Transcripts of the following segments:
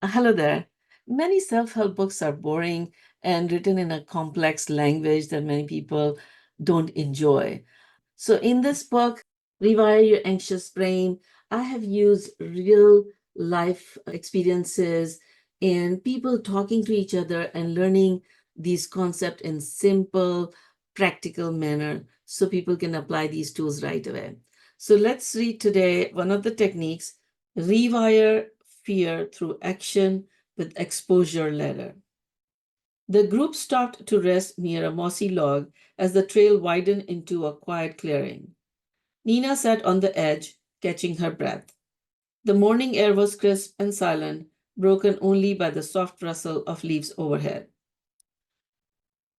Hello there. Many self-help books are boring and written in a complex language that many people don't enjoy. So in this book, Rewire Your Anxious Brain, I have used real life experiences and people talking to each other and learning these concepts in simple, practical manner so people can apply these tools right away. So let's read today one of the techniques, Rewire Fear through Action with Exposure Ladder. The group stopped to rest near a mossy log as the trail widened into a quiet clearing. Nina sat on the edge, catching her breath. The morning air was crisp and silent, broken only by the soft rustle of leaves overhead.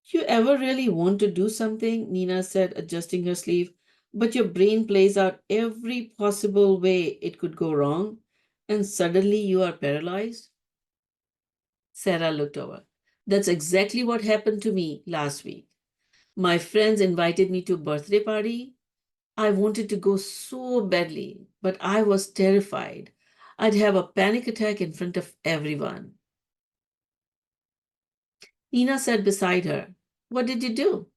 You ever really want to do something? Nina said, adjusting her sleeve, but your brain plays out every possible way it could go wrong, and suddenly you are paralyzed? Sarah looked over. That's exactly what happened to me last week. My friends invited me to a birthday party. I wanted to go so badly, but I was terrified. I'd have a panic attack in front of everyone. Nina sat beside her. What did you do?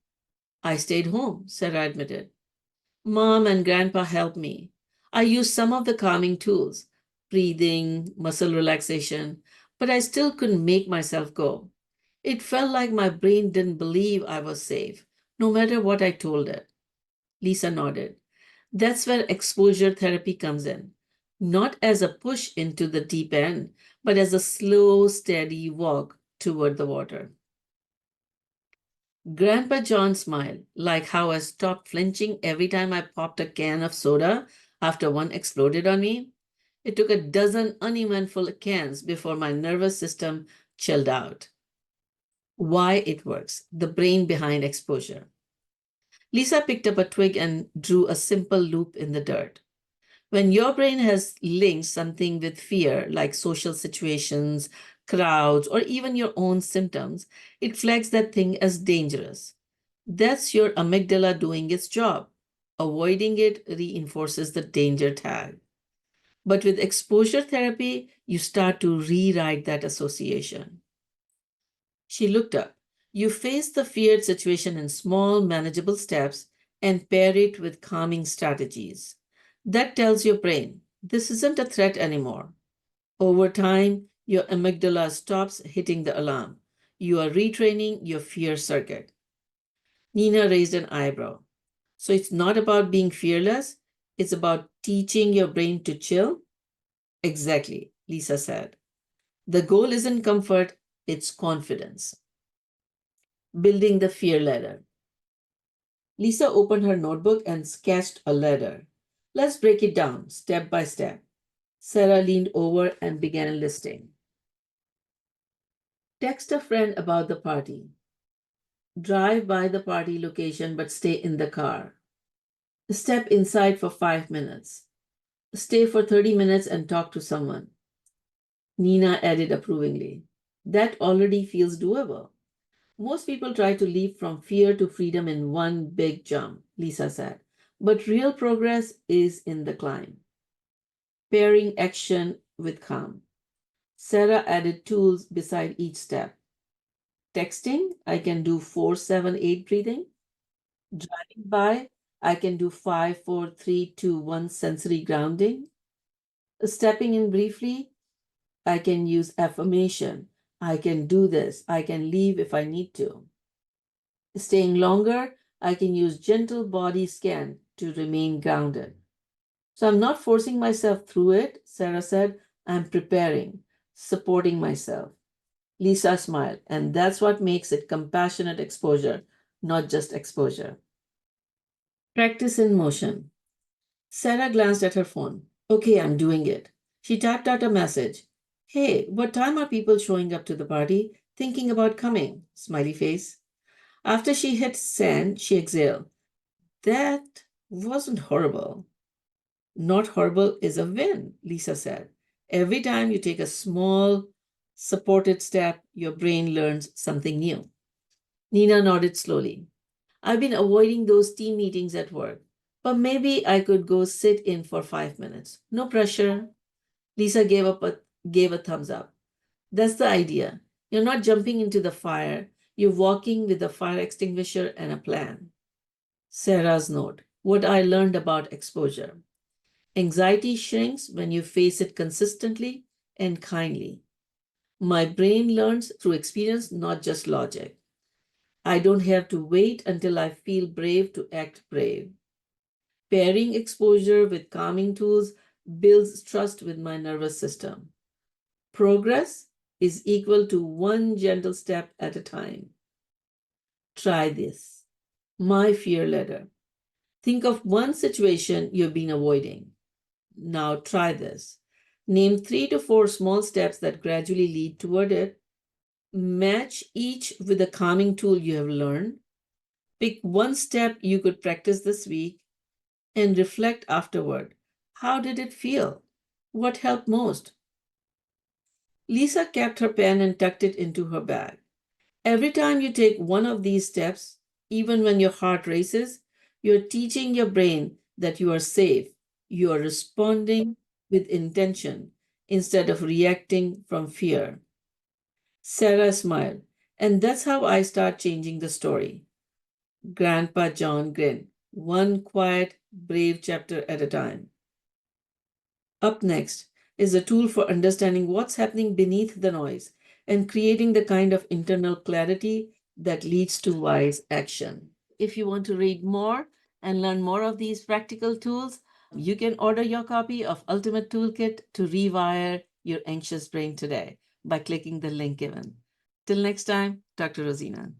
I stayed home, Sarah admitted. Mom and Grandpa helped me. I used some of the calming tools, breathing, muscle relaxation, but I still couldn't make myself go. It felt like my brain didn't believe I was safe, no matter what I told it. Lisa nodded. That's where exposure therapy comes in. Not as a push into the deep end, but as a slow, steady walk toward the water. Grandpa John smiled, like how I stopped flinching every time I popped a can of soda after one exploded on me. It took a dozen uneventful cans before my nervous system chilled out. Why it works, the brain behind exposure. Lisa picked up a twig and drew a simple loop in the dirt. When your brain has linked something with fear, like social situations, crowds, or even your own symptoms, it flags that thing as dangerous. That's your amygdala doing its job. Avoiding it reinforces the danger tag. But with exposure therapy, you start to rewrite that association. She looked up. You face the feared situation in small, manageable steps and pair it with calming strategies. That tells your brain, this isn't a threat anymore. Over time, your amygdala stops hitting the alarm. You are retraining your fear circuit. Nina raised an eyebrow. So it's not about being fearless, it's about teaching your brain to chill? Exactly, Lisa said. The goal isn't comfort, it's confidence. Building the fear ladder. Lisa opened her notebook and sketched a ladder. Let's break it down step by step. Sarah leaned over and began listing. Text a friend about the party. Drive by the party location but stay in the car. Step inside for 5 minutes. Stay for 30 minutes and talk to someone. Nina added approvingly. That already feels doable. Most people try to leap from fear to freedom in one big jump, Lisa said. But real progress is in the climb. Pairing action with calm. Sarah added tools beside each step. Texting, I can do 4-7-8 breathing. Driving by, I can do 5-4-3-2-1 sensory grounding. Stepping in briefly, I can use affirmation. I can do this. I can leave if I need to. Staying longer, I can use gentle body scan to remain grounded. So I'm not forcing myself through it, Sarah said. I'm preparing, supporting myself. Lisa smiled, and that's what makes it compassionate exposure, not just exposure. Practice in motion. Sarah glanced at her phone. Okay, I'm doing it. She typed out a message. Hey, what time are people showing up to the party? Thinking about coming? Smiley face. After she hit send, she exhaled. That wasn't horrible. Not horrible is a win, Lisa said. Every time you take a small, supported step, your brain learns something new. Nina nodded slowly. I've been avoiding those team meetings at work, but maybe I could go sit in for 5 minutes. No pressure. Lisa gave a thumbs up. That's the idea. You're not jumping into the fire, you're walking with a fire extinguisher and a plan. Sarah's note: what I learned about exposure. Anxiety shrinks when you face it consistently and kindly. My brain learns through experience, not just logic. I don't have to wait until I feel brave to act brave. Pairing exposure with calming tools builds trust with my nervous system. Progress is equal to one gentle step at a time. Try this. My fear ladder. Think of one situation you've been avoiding. Now try this. Name 3 to 4 small steps that gradually lead toward it. Match each with a calming tool you have learned. Pick one step you could practice this week and reflect afterward. How did it feel? What helped most? Lisa kept her pen and tucked it into her bag. Every time you take one of these steps, even when your heart races, you're teaching your brain that you are safe. You are responding with intention instead of reacting from fear. Sarah smiled, and that's how I start changing the story. Grandpa John grinned, one quiet, brave chapter at a time. Up next is a tool for understanding what's happening beneath the noise and creating the kind of internal clarity that leads to wise action. If you want to read more and learn more of these practical tools, you can order your copy of Ultimate Toolkit to rewire your anxious brain today by clicking the link given. Till next time, Dr. Rozina.